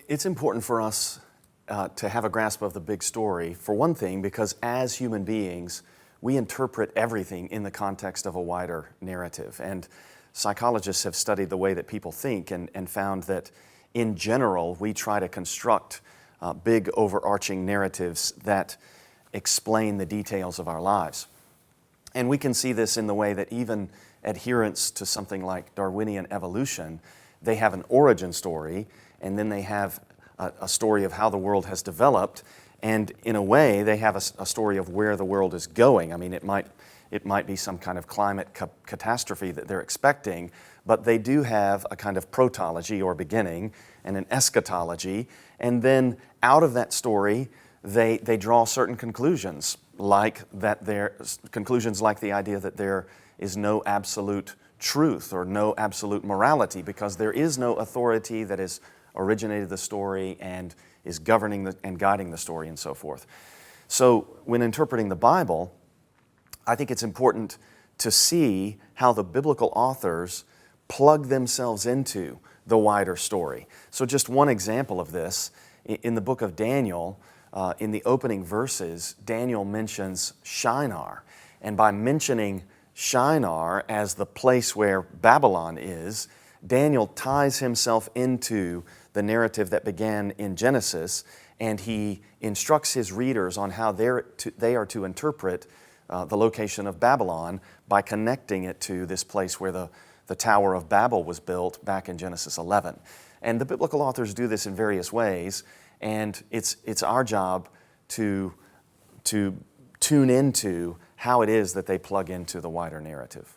It's important for us to have a grasp of the big story, for one thing, because as human beings, we interpret everything in the context of a wider narrative. And psychologists have studied the way that people think and found that, in general, we try to construct big overarching narratives that explain the details of our lives. And we can see this in the way that even adherents to something like Darwinian evolution, they have an origin story, and then they have a story of how the world has developed, and in a way, they have a story of where the world is going. I mean, it might be some kind of climate catastrophe that they're expecting, but they do have a kind of protology or beginning and an eschatology, and then out of that story, they draw certain conclusions, like the idea that there is no absolute truth or no absolute morality, because there is no authority that has originated the story and is governing and guiding the story and so forth. So when interpreting the Bible, I think it's important to see how the biblical authors plug themselves into the wider story. So just one example of this, in the book of Daniel, in the opening verses, Daniel mentions Shinar. And by mentioning Shinar as the place where Babylon is, Daniel ties himself into the narrative that began in Genesis, and he instructs his readers on how they are to interpret the location of Babylon by connecting it to this place where the Tower of Babel was built back in Genesis 11. And the biblical authors do this in various ways, and it's our job to tune into how it is that they plug into the wider narrative.